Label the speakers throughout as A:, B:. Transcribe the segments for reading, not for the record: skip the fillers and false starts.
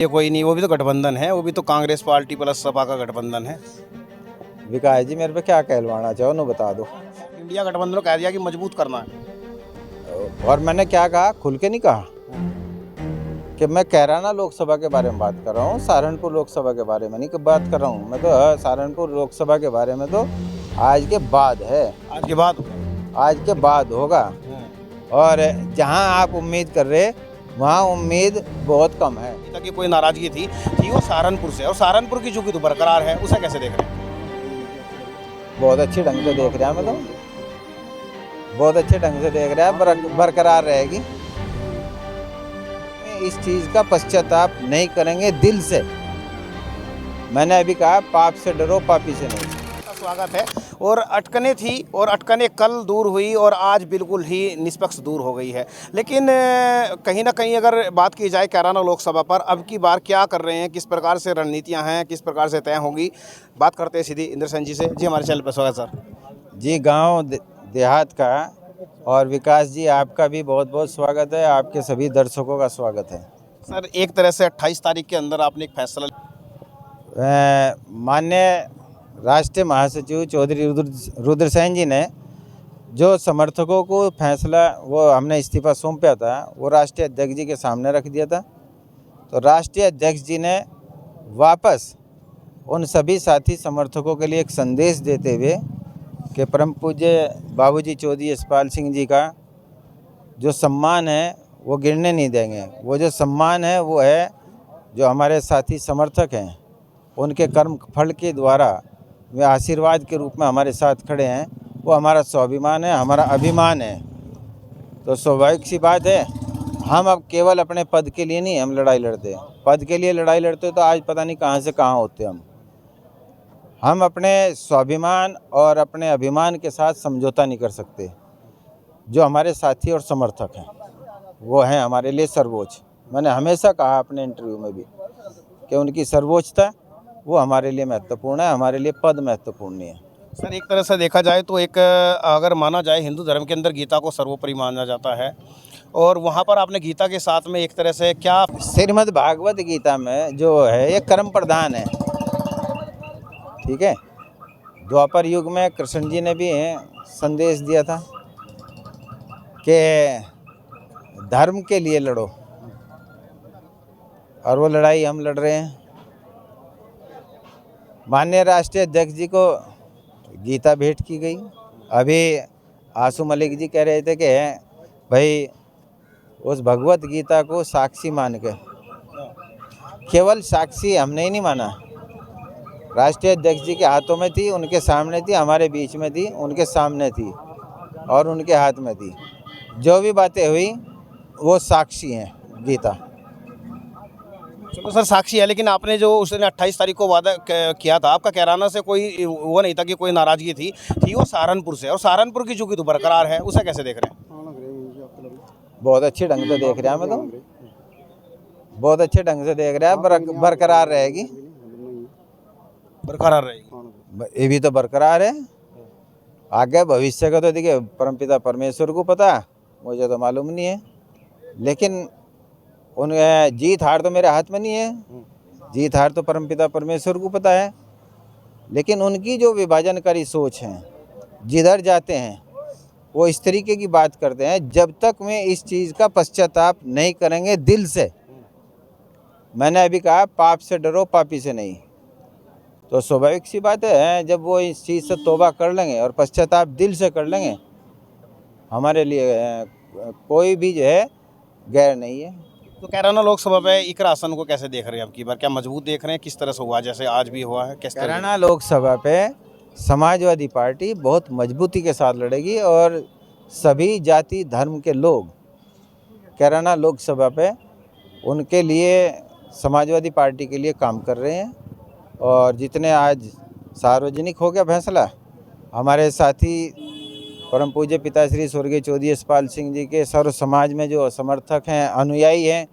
A: ये कोई नहीं, वो भी तो गठबंधन है, वो भी तो कांग्रेस पार्टी प्लस सपा का गठबंधन है।
B: विकास जी मेरे पे क्या कहलवाना चाहो ना बता दो।
A: इंडिया गठबंधन को कह दिया कि मजबूत करना है।
B: और मैंने क्या कहा, खुल के नहीं कहा कि मैं कैराना लोकसभा के बारे में बात कर रहा हूँ, सहारनपुर लोकसभा के बारे में नहीं बात कर रहा हूँ। मैं तो सहारनपुर लोकसभा के बारे में तो आज के बाद है, आज के बाद होगा। और जहाँ आप उम्मीद कर रहे वहाँ उम्मीद बहुत कम है।
A: अभी तक की कोई नाराजगी थी वो सहारनपुर से, और सहारनपुर की चूंकि तो बरकरार है, उसे कैसे देख रहे हैं?
B: बहुत अच्छे ढंग से देख रहे हैं, मैं तो बहुत अच्छे ढंग से देख रहे हैं, बरकरार रहेगी। इस चीज़ का पश्चाताप नहीं करेंगे दिल से। मैंने अभी कहा, पाप से डरो पापी से नहीं।
A: स्वागत है। और अटकनें थी, और अटकनें कल दूर हुई और आज बिल्कुल ही निष्पक्ष दूर हो गई है। लेकिन कहीं ना कहीं अगर बात की जाए कैराना लोकसभा पर अब की बार क्या कर रहे हैं, किस प्रकार से रणनीतियां हैं, किस प्रकार से तय होंगी, बात करते हैं सीधी इंद्र सेन जी से। जी हमारे चैनल पर स्वागत सर।
B: जी, गांव देहात का और विकास जी आपका भी बहुत बहुत स्वागत है, आपके सभी दर्शकों का स्वागत है।
A: सर, एक तरह से 28 तारीख के अंदर आपने एक फैसला,
B: माननीय राष्ट्रीय महासचिव चौधरी रुद्रसेन जी ने जो समर्थकों को फैसला, वो हमने इस्तीफा सौंपा था, वो राष्ट्रीय अध्यक्ष जी के सामने रख दिया था। तो राष्ट्रीय अध्यक्ष जी ने वापस उन सभी साथी समर्थकों के लिए एक संदेश देते हुए कि परम पूज्य बाबूजी चौधरी यशपाल सिंह जी का जो सम्मान है वो गिरने नहीं देंगे। वो जो सम्मान है वो है जो हमारे साथी समर्थक हैं, उनके कर्म फल के द्वारा वे आशीर्वाद के रूप में हमारे साथ खड़े हैं। वो हमारा स्वाभिमान है, हमारा अभिमान है। तो स्वाभाविक सी बात है, हम अब केवल अपने पद के लिए नहीं हम लड़ाई लड़ते। पद के लिए लड़ाई लड़ते तो आज पता नहीं कहाँ से कहाँ होते हम अपने स्वाभिमान और अपने अभिमान के साथ समझौता नहीं कर सकते। जो हमारे साथी और समर्थक हैं वो हैं हमारे लिए सर्वोच्च। मैंने हमेशा कहा अपने इंटरव्यू में भी कि उनकी सर्वोच्चता वो हमारे लिए महत्वपूर्ण है, हमारे लिए पद महत्वपूर्ण नहीं है।
A: सर, एक तरह से देखा जाए तो एक अगर माना जाए, हिंदू धर्म के अंदर गीता को सर्वोपरि माना जाता है, और वहाँ पर आपने गीता के साथ में एक तरह से क्या,
B: श्रीमद् भागवत गीता में जो है ये कर्म प्रधान है, ठीक है। द्वापर युग में कृष्ण जी ने भी संदेश दिया था कि धर्म के लिए लड़ो, और वो लड़ाई हम लड़ रहे हैं। माननीय राष्ट्रीय अध्यक्ष जी को गीता भेंट की गई। अभी आसू मलिक जी कह रहे थे कि भाई उस भगवत गीता को साक्षी मान के, केवल साक्षी हमने ही नहीं माना, राष्ट्रीय अध्यक्ष जी के हाथों में थी, उनके सामने थी, हमारे बीच में थी, उनके सामने थी और उनके हाथ में थी। जो भी बातें हुई वो साक्षी हैं गीता।
A: चलो सर, साक्षी है, लेकिन आपने जो उसने 28 तारीख को वादा किया था, आपका कैराना से कोई वो नहीं था कि कोई नाराजगी थी वो सहारनपुर से, और सहारनपुर की चूंकि तो बरकरार है, उसे कैसे देख रहे हैं?
B: बहुत अच्छे ढंग से देख रहे हैं, मैं तो बहुत अच्छे ढंग से देख रहे हैं, बरकरार रहेगी,
A: बरकरार रहेगी।
B: ये भी तो बरकरार है। आगे भविष्य का तो देखिए परमपिता परमेश्वर को पता, मुझे तो मालूम नहीं है। लेकिन उन जीत हार तो मेरे हाथ में नहीं है, जीत हार तो परमपिता परमेश्वर को पता है। लेकिन उनकी जो विभाजनकारी सोच है, जिधर जाते हैं वो इस तरीके की बात करते हैं। जब तक वे इस चीज़ का पश्चाताप नहीं करेंगे दिल से, मैंने अभी कहा, पाप से डरो पापी से नहीं। तो स्वाभाविक सी बात है, जब वो इस चीज़ से तौबा कर लेंगे और पश्चाताप दिल से कर लेंगे, हमारे लिए कोई भी जो है गैर नहीं है।
A: तो कैराना लोकसभा पे इकरा आसन को कैसे देख रहे हैं? अब की बार क्या मजबूत देख रहे हैं? किस तरह से हुआ, जैसे आज भी हुआ है? किस तरह?
B: कैराना लोकसभा पे समाजवादी पार्टी बहुत मजबूती के साथ लड़ेगी, और सभी जाति धर्म के लोग कैराना लोकसभा पे उनके लिए, समाजवादी पार्टी के लिए काम कर रहे हैं। और जितने आज सार्वजनिक हो गया फैसला, हमारे साथी परम पूज्य पिताश्री स्वर्गीय चौधरी यशपाल सिंह जी के सर्व समाज में जो समर्थक हैं, अनुयायी हैं,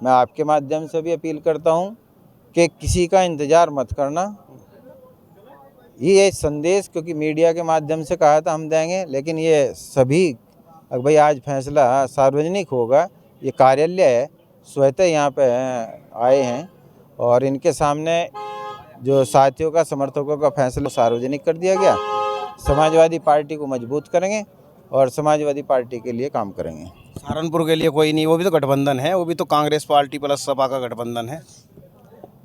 B: मैं आपके माध्यम से भी अपील करता हूं कि किसी का इंतज़ार मत करना। ये संदेश क्योंकि मीडिया के माध्यम से कहा था हम देंगे, लेकिन ये सभी भाई आज फैसला सार्वजनिक होगा, ये कार्यालय है, स्वतः यहाँ पे आए हैं और इनके सामने जो साथियों का समर्थकों का फैसला सार्वजनिक कर दिया गया। समाजवादी पार्टी को मजबूत करेंगे और समाजवादी पार्टी के लिए काम करेंगे।
A: सहारनपुर के लिए कोई नहीं, वो भी तो गठबंधन है, वो भी तो कांग्रेस पार्टी प्लस सपा का गठबंधन है।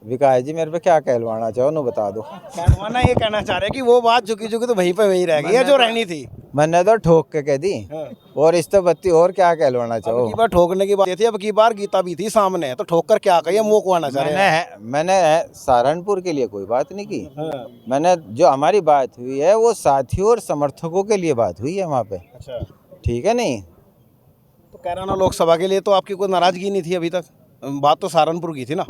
B: विकास जी मेरे पे क्या कहलवाना चाहो ना बता दो।
A: कहलवाना ये कहना चाह रहे हैं कि वो बात झुकी झुकी तो वहीं पे वहीं रह गई है जो रहनी थी।
B: मैंने तो ठोक के कह दी और इस तो बत्ती और क्या कहलवाना चाहो।
A: अब की बार ठोकने की बात ये थी, अब की बार गीता भी थी सामने, तो ठोक कर क्या कही, वो को आना चाह रहे हैं।
B: मैंने सहारनपुर के लिए कोई बात नहीं की। मैंने जो हमारी बात हुई है वो साथियों और समर्थकों के लिए बात हुई है वहाँ पे।
A: अच्छा,
B: ठीक है नहीं।
A: तो कैराना लोकसभा के लिए तो आपकी कोई नाराजगी नहीं थी अभी तक, बात तो सहारनपुर की थी ना।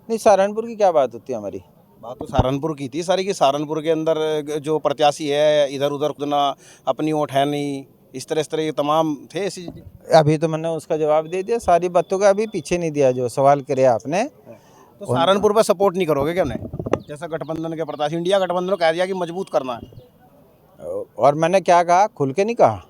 B: नहीं, सहारनपुर की क्या बात होती है हमारी।
A: बात तो सहारनपुर की थी सारी, कि सहारनपुर के अंदर जो प्रत्याशी है इधर उधर खुद ना अपनी वोट है नहीं, इस तरह ये तमाम थे ऐसी।
B: अभी तो मैंने उसका जवाब दे दिया, सारी बातों का अभी पीछे नहीं दिया जो सवाल करे आपने।
A: तो सहारनपुर पर सपोर्ट नहीं करोगे क्या उन्हें, जैसा गठबंधन के प्रत्याशी इंडिया गठबंधन को कह दिया कि मजबूत करना है।
B: और मैंने क्या कहा, खुल के नहीं कहा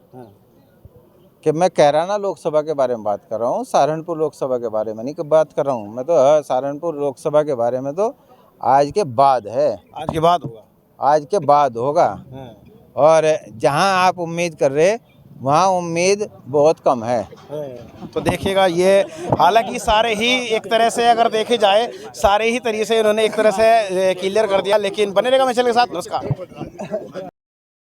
B: कि मैं कैराना लोकसभा के बारे में बात कर रहा हूँ, सहारनपुर लोकसभा के बारे में नहीं बात कर रहा हूँ। मैं तो सहारनपुर लोकसभा के बारे में तो आज के बाद है,
A: आज के बाद होगा,
B: आज के बाद होगा। और जहाँ आप उम्मीद कर रहे वहाँ उम्मीद बहुत कम है।
A: तो देखिएगा ये, हालांकि सारे ही एक तरह से अगर देखे जाए सारे ही तरीके से इन्होंने एक तरह से क्लियर कर दिया, लेकिन बने रहेगा मिशेल के साथ। नमस्कार।